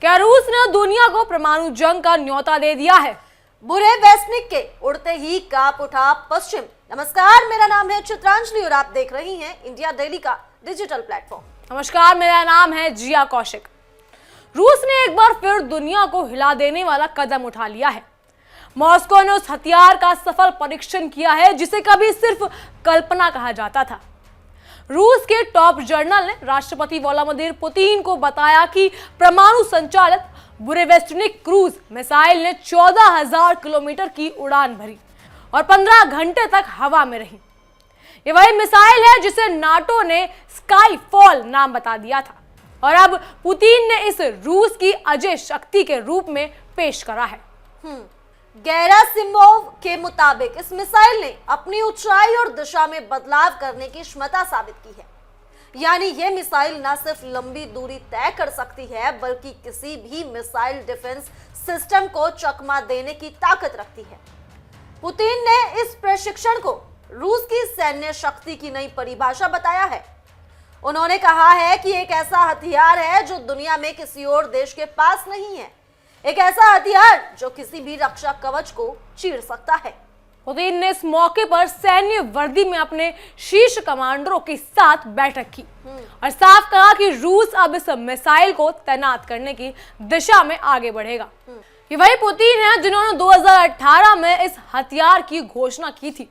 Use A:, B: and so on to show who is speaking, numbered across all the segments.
A: क्या रूस ने दुनिया को परमाणु जंग का न्योता दे दिया है?
B: बुरे वैश्विक के उड़ते ही कांप उठा पश्चिम। नमस्कार, मेरा नाम है चित्रांजलि और आप देख रही हैं इंडिया डेली का डिजिटल प्लेटफॉर्म।
A: नमस्कार, मेरा नाम है जिया कौशिक। रूस ने एक बार फिर दुनिया को हिला देने वाला कदम उठा लिया है। मॉस्को ने उस हथियार का सफल परीक्षण किया है जिसे कभी सिर्फ कल्पना कहा जाता था। रूस के टॉप जर्नल ने राष्ट्रपति व्लादिमीर पुतिन को बताया कि परमाणु संचालित बुरेवेस्टनिक क्रूज मिसाइल ने 14,000 किलोमीटर की उड़ान भरी और 15 घंटे तक हवा में रही। ये वही मिसाइल है जिसे नाटो ने स्काईफॉल नाम बता दिया था और अब पुतिन ने इस रूस की अजय शक्ति के रूप में पेश करा है।
B: गेरासिमोव के मुताबिक इस मिसाइल ने अपनी ऊंचाई और दिशा में बदलाव करने की क्षमता साबित की है। यानी यह मिसाइल न सिर्फ लंबी दूरी तय कर सकती है बल्कि किसी भी मिसाइल डिफेंस सिस्टम को चकमा देने की ताकत रखती है। पुतिन ने इस प्रशिक्षण को रूस की सैन्य शक्ति की नई परिभाषा बताया है। उन्होंने कहा है कि एक ऐसा हथियार है जो दुनिया में किसी और देश के पास नहीं है, एक ऐसा हथियार जो किसी भी रक्षा कवच को चीर सकता है।
A: पुतिन ने इस मौके पर सैन्य वर्दी में अपने शीर्ष कमांडरों के साथ बैठक की और साफ कहा कि रूस अब इस मिसाइल को तैनात करने की दिशा में आगे बढ़ेगा। ये वही पुतिन है जिन्होंने 2018 में इस हथियार की घोषणा की थी।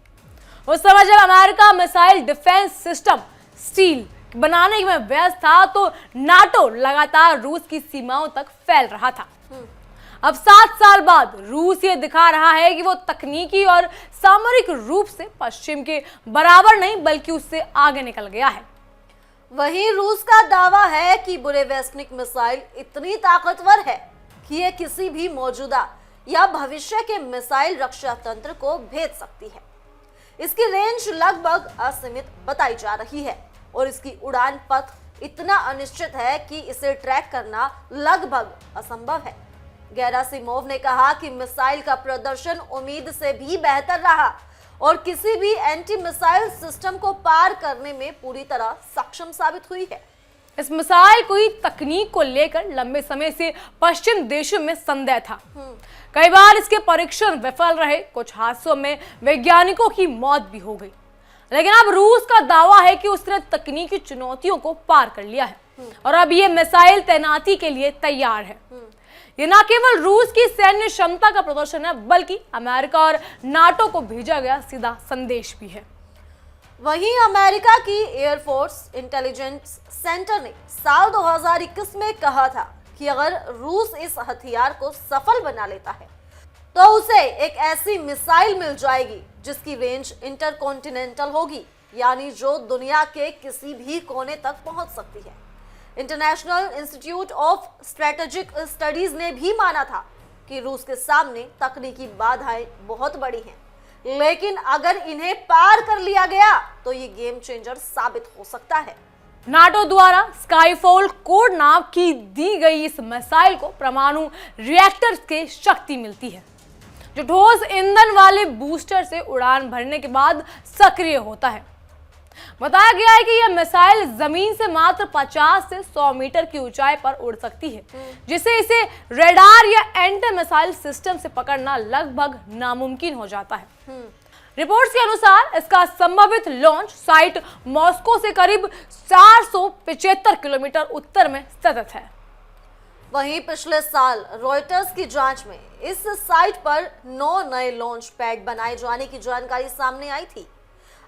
A: उस समय जब America missile defence system steel बनाने में व्यस्त था तो नाटो लगातार रूस की सीमाओं तक फैल रहा था। अब 7 साल बाद रूस ये दिखा रहा है कि वो तकनीकी और सामरिक रूप से पश्चिम के बराबर नहीं बल्कि उससे आगे निकल गया है।
B: वहीं रूस का दावा है कि बुरेवेस्टनिक मिसाइल इतनी ताकतवर है कि ये किसी भी मौजूदा या भविष्य के मिसाइल रक्षा तंत्र को भेद सकती है। इसकी रेंज लगभग असीमित बताई जा रही है और इसकी उड़ान पथ इतना अनिश्चित है कि इसे ट्रैक करना लगभग असंभव है। गेरासिमोव ने कहा कि मिसाइल का प्रदर्शन उम्मीद से भी बेहतर रहा और किसी भी एंटी मिसाइल सिस्टम को पार करने में पूरी तरह सक्षम साबित हुई है।
A: इस मिसाइल की तकनीक को लेकर लंबे समय से पश्चिम देशों में संदेह था। कई बार इसके परीक्षण विफल रहे, कुछ हादसों में वैज्ञानिकों की मौत भी हो गई, लेकिन अब रूस का दावा है कि उसने तकनीकी चुनौतियों को पार कर लिया है और अब ये मिसाइल तैनाती के लिए तैयार है। ये न केवल रूस की सैन्य क्षमता का प्रदर्शन है बल्कि अमेरिका और नाटो को भेजा गया सीधा संदेश भी है।
B: वहीं अमेरिका की एयरफोर्स इंटेलिजेंस सेंटर ने साल 2021 में कहा था कि अगर रूस इस हथियार को सफल बना लेता है तो उसे एक ऐसी मिसाइल मिल जाएगी जिसकी रेंज इंटरकॉन्टिनेंटल होगी, यानी जो दुनिया के किसी भी कोने तक पहुंच सकती है। International institute of strategic studies ने भी माना था कि रूस के सामने तकनीकी बाधाएं बहुत बड़ी हैं, लेकिन अगर इन्हें पार कर लिया गया तो ये गेम चेंजर साबित हो सकता है।
A: नाटो द्वारा स्काईफॉल कोड नाम की दी गई इस मिसाइल को परमाणु रिएक्टर के शक्ति मिलती है जो ठोस ईंधन वाले बूस्टर से उड़ान भरने के बाद सक्रिय होता है। बताया गया है कि यह मिसाइल जमीन से मात्र 50 से 100 मीटर की ऊंचाई पर उड़ सकती है, जिससे इसे रेडार या एंटी मिसाइल सिस्टम से पकड़ना लगभग नामुमकिन हो जाता है। रिपोर्ट्स के अनुसार इसका संभावित लॉन्च साइट मॉस्को से करीब 475 किलोमीटर उत्तर में स्थित है।
B: वहीं पिछले साल रॉयटर्स की जांच में इस साइट पर 9 नए लॉन्च पैड बनाए जाने की जानकारी सामने आई थी।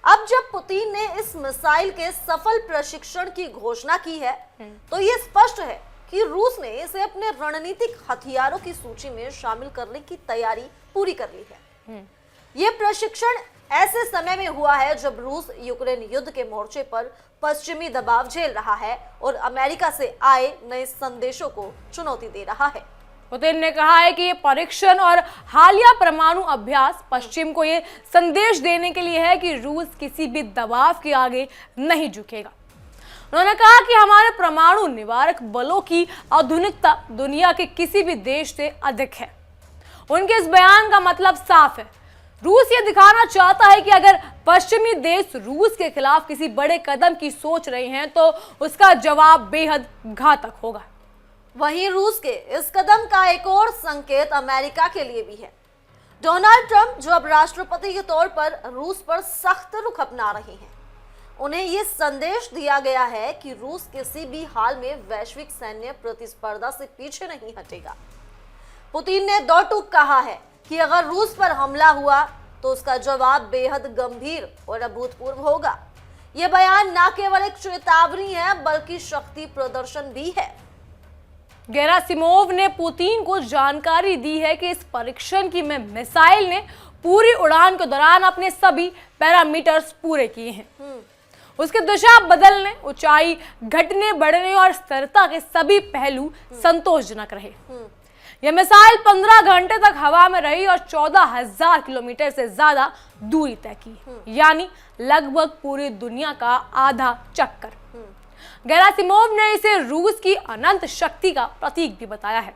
B: अब जब पुतिन ने इस मिसाइल के सफल प्रशिक्षण की घोषणा की है तो ये स्पष्ट है कि रूस ने इसे अपने रणनीतिक हथियारों की सूची में शामिल करने की तैयारी पूरी कर ली है। ये प्रशिक्षण ऐसे समय में हुआ है जब रूस यूक्रेन युद्ध के मोर्चे पर पश्चिमी दबाव झेल रहा है और अमेरिका से आए नए संदेशों को चुनौती दे रहा है।
A: पुतिन ने कहा है कि ये परीक्षण और हालिया परमाणु अभ्यास पश्चिम को ये संदेश देने के लिए है कि रूस किसी भी दबाव के आगे नहीं झुकेगा। उन्होंने कहा कि हमारे परमाणु निवारक बलों की आधुनिकता दुनिया के किसी भी देश से अधिक है। उनके इस बयान का मतलब साफ है, रूस ये दिखाना चाहता है कि अगर पश्चिमी देश रूस के खिलाफ किसी बड़े कदम की सोच रहे हैं तो उसका जवाब बेहद घातक होगा।
B: वहीं रूस के इस कदम का एक और संकेत अमेरिका के लिए भी है। डोनाल्ड ट्रंप, जो अब राष्ट्रपति के तौर पर रूस पर सख्त रुख अपना रहे हैं, उन्हें यह संदेश दिया गया है कि रूस किसी भी हाल में वैश्विक सैन्य प्रतिस्पर्धा से पीछे नहीं हटेगा। पुतिन ने दो टूक कहा है कि अगर रूस पर हमला हुआ तो उसका जवाब बेहद गंभीर और अभूतपूर्व होगा। यह बयान न केवल एक चेतावनी है बल्कि शक्ति प्रदर्शन भी है।
A: गेरासिमोव ने पुतिन को जानकारी दी है कि इस परीक्षण की में मिसाइल ने पूरी उड़ान के दौरान अपने सभी पैरामीटर्स पूरे किए हैं। उसकी दिशा बदलने, ऊंचाई घटने बढ़ने और स्थिरता के सभी पहलू संतोषजनक रहे। यह मिसाइल 15 घंटे तक हवा में रही और 14,000 किलोमीटर से ज्यादा दूरी तय की, यानी लगभग पूरी दुनिया का आधा चक्कर। गेरासिमोव ने इसे रूस की अनंत शक्ति का प्रतीक भी बताया है।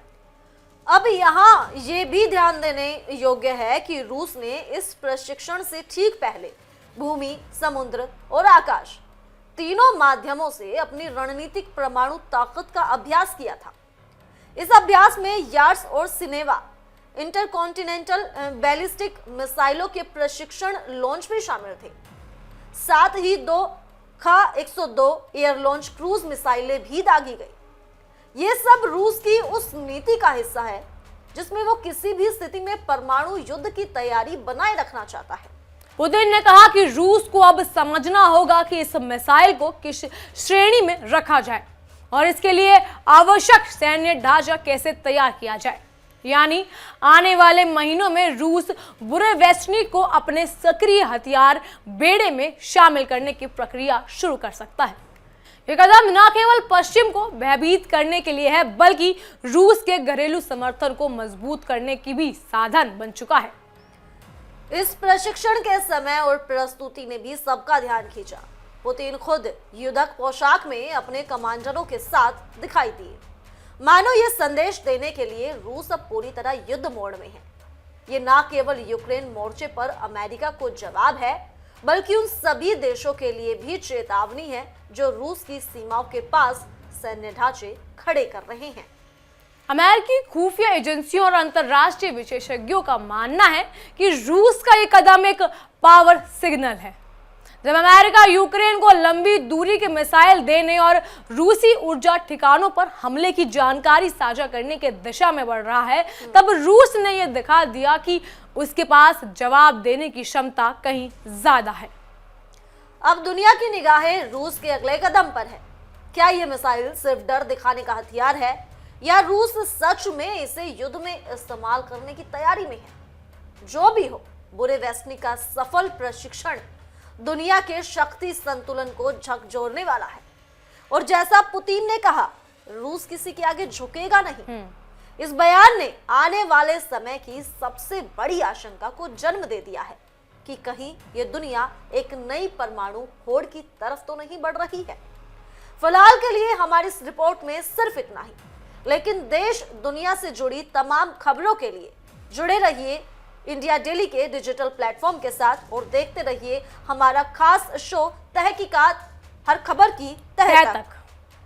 B: अब यहाँ ये भी ध्यान देने योग्य है कि रूस ने इस प्रशिक्षण से ठीक पहले भूमि, समुद्र और आकाश तीनों माध्यमों से अपनी रणनीतिक परमाणु ताकत का अभ्यास किया था। इस अभ्यास में यार्ड्स और सिनेवा इंटरकॉन्टिनेंटल बैलिस्टिक मिसाइलों के प्रशिक्षण लॉन्च भी शामिल थे। साथ ही 2 Kh-102 एयर लॉन्च क्रूज मिसाइलें भी दागी गई। ये सब रूस की उस नीति का हिस्सा है जिसमें वो किसी भी स्थिति में परमाणु युद्ध की तैयारी बनाए रखना चाहता है।
A: पुतिन ने कहा कि रूस को अब समझना होगा कि इस मिसाइल को किस श्रेणी में रखा जाए और इसके लिए आवश्यक सैन्य ढांचा कैसे तैयार किया जाए। यानी आने वाले महीनों में रूस बुरेवेस्टनिक को अपने सक्रिय हथियार बेड़े में शामिल करने की प्रक्रिया शुरू कर सकता है। यह कदम न केवल पश्चिम को भयभीत करने के लिए है बल्कि रूस के घरेलू समर्थन को मजबूत करने की भी साधन बन चुका है।
B: इस प्रशिक्षण के समय और प्रस्तुति ने भी सबका ध्यान खींचा। पुतिन खुद युद्धक पोशाक में अपने कमांडरों के साथ दिखाई दिए, मानो ये संदेश देने के लिए रूस अब पूरी तरह युद्ध मोड में है। ये न केवल यूक्रेन मोर्चे पर अमेरिका को जवाब है बल्कि उन सभी देशों के लिए भी चेतावनी है जो रूस की सीमाओं के पास सैन्य ढांचे खड़े कर रहे हैं।
A: अमेरिकी खुफिया एजेंसियों और अंतर्राष्ट्रीय विशेषज्ञों का मानना है कि रूस का यह कदम एक पावर सिग्नल है। जब अमेरिका यूक्रेन को लंबी दूरी के मिसाइल देने और रूसी ऊर्जा ठिकानों पर हमले की जानकारी साझा करने के दिशा में बढ़ रहा है, तब रूस ने यह दिखा दिया कि उसके पास जवाब देने की क्षमता कहीं ज्यादा है।
B: अब दुनिया की निगाहें रूस के अगले कदम पर है। क्या यह मिसाइल सिर्फ डर दिखाने का हथियार है या रूस सच में इसे युद्ध में इस्तेमाल करने की तैयारी में है? जो भी हो, बुरेवेस्टनिक का सफल प्रशिक्षण दुनिया के शक्ति संतुलन को झकझोरने वाला है और जैसा पुतिन ने कहा, रूस किसी के आगे झुकेगा नहीं। इस बयान ने आने वाले समय की सबसे बड़ी आशंका को जन्म दे दिया है कि कहीं ये दुनिया एक नई परमाणु होड़ की तरफ तो नहीं बढ़ रही है। फिलहाल के लिए हमारी इस रिपोर्ट में सिर्फ इतना ही, लेकिन देश दुनिया से जुड़ी तमाम खबरों के लिए जुड़े रहिए इंडिया डेली के डिजिटल प्लेटफॉर्म के साथ और देखते रहिए हमारा खास शो तहकीकात, हर खबर की तह तक।